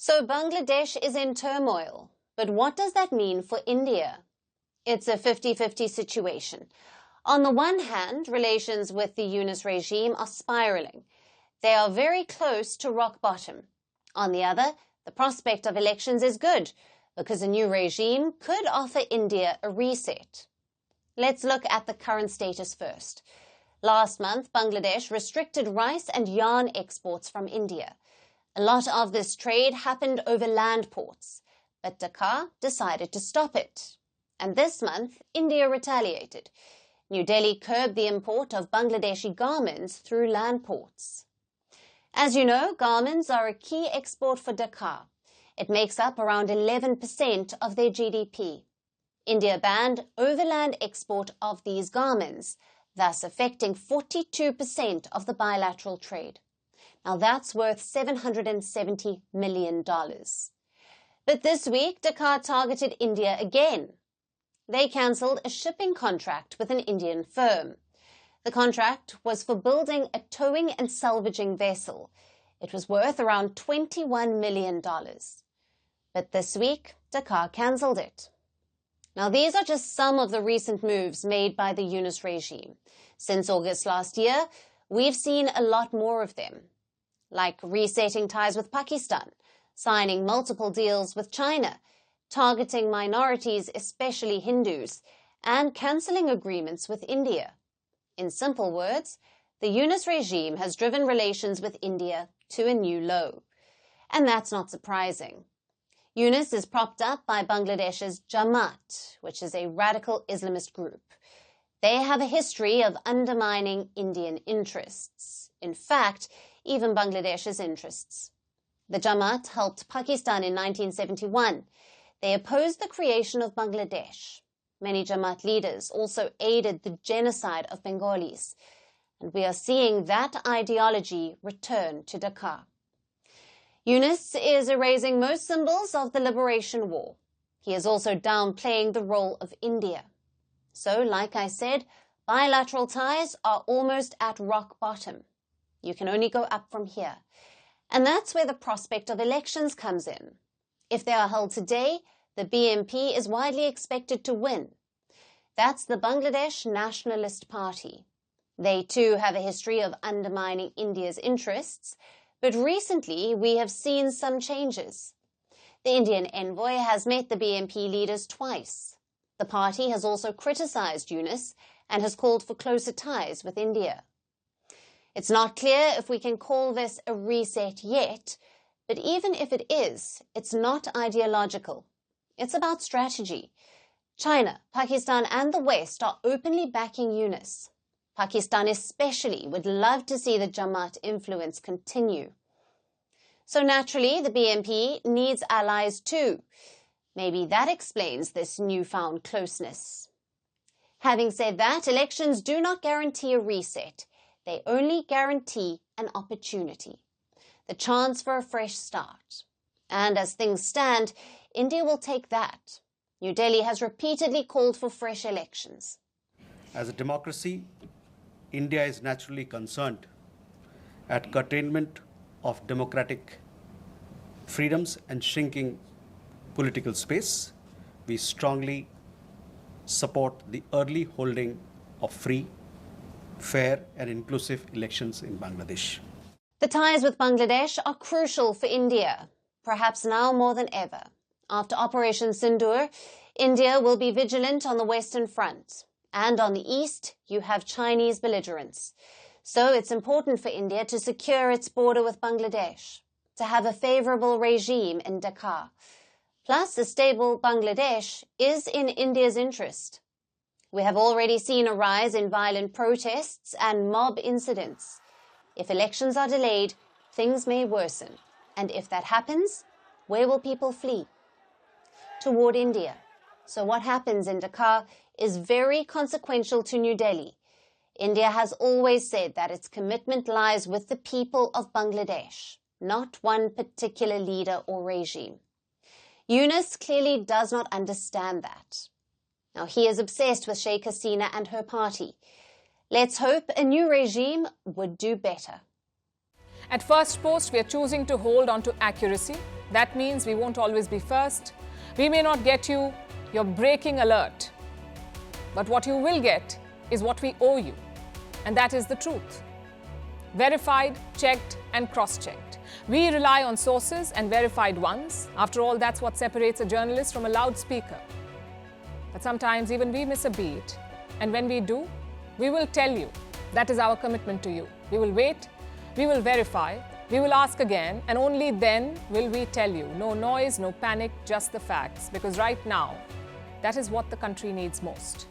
So Bangladesh is in turmoil, but what does that mean for India? It's a 50-50 situation. On the one hand, relations with the Yunus regime are spiraling. They are very close to rock bottom. On the other, the prospect of elections is good, because a new regime could offer India a reset. Let's look at the current status first. Last month, Bangladesh restricted rice and yarn exports from India. A lot of this trade happened over land ports, but Dhaka decided to stop it. And this month, India retaliated. New Delhi curbed the import of Bangladeshi garments through land ports. As you know, garments are a key export for Dhaka. It makes up around 11% of their GDP. India banned overland export of these garments, thus affecting 42% of the bilateral trade. Now that's worth $770 million. But this week, Dhaka targeted India again. They cancelled a shipping contract with an Indian firm. The contract was for building a towing and salvaging vessel. It was worth around $21 million. But this week, Dhaka cancelled it. Now, these are just some of the recent moves made by the Yunus regime. Since August last year, we've seen a lot more of them, like resetting ties with Pakistan, signing multiple deals with China, targeting minorities, especially Hindus, and cancelling agreements with India. In simple words, the Yunus regime has driven relations with India to a new low. And that's not surprising. Yunus is propped up by Bangladesh's Jamaat, which is a radical Islamist group. They have a history of undermining Indian interests. In fact, even Bangladesh's interests. The Jamaat helped Pakistan in 1971. They opposed the creation of Bangladesh. Many Jamaat leaders also aided the genocide of Bengalis. And we are seeing that ideology return to Dhaka. Yunus is erasing most symbols of the liberation war. He is also downplaying the role of India. So, like I said, bilateral ties are almost at rock bottom. You can only go up from here. And that's where the prospect of elections comes in. If they are held today, the BNP is widely expected to win. That's the Bangladesh Nationalist Party. They too have a history of undermining India's interests, but recently we have seen some changes. The Indian envoy has met the BNP leaders twice. The party has also criticized Yunus and has called for closer ties with India. It's not clear if we can call this a reset yet, but even if it is, it's not ideological. It's about strategy. China, Pakistan and the West are openly backing Yunus. Pakistan especially would love to see the Jamaat influence continue. So naturally, the BNP needs allies too. Maybe that explains this newfound closeness. Having said that, elections do not guarantee a reset. They only guarantee an opportunity, the chance for a fresh start. And as things stand, India will take that. New Delhi has repeatedly called for fresh elections. As a democracy, India is naturally concerned at curtailment of democratic freedoms and shrinking political space. We strongly support the early holding of free, fair and inclusive elections in Bangladesh. The ties with Bangladesh are crucial for India, perhaps now more than ever. After Operation Sindoor, India will be vigilant on the Western Front. And on the east, you have Chinese belligerents. So it's important for India to secure its border with Bangladesh, to have a favorable regime in Dhaka. Plus, a stable Bangladesh is in India's interest. We have already seen a rise in violent protests and mob incidents. If elections are delayed, things may worsen. And if that happens, where will people flee? Toward India. So what happens in Dhaka is very consequential to New Delhi. India has always said that its commitment lies with the people of Bangladesh, not one particular leader or regime. Yunus clearly does not understand that. Now, he is obsessed with Sheikh Hasina and her party. Let's hope a new regime would do better. At Firstpost, we are choosing to hold on to accuracy. That means we won't always be first. We may not get you your breaking alert. But what you will get is what we owe you. And that is the truth. Verified, checked, and cross-checked. We rely on sources and verified ones. After all, that's what separates a journalist from a loudspeaker. But sometimes even we miss a beat. And when we do, we will tell you. That is our commitment to you. We will wait, we will verify, we will ask again, and only then will we tell you. No noise, no panic, just the facts. Because right now, that is what the country needs most.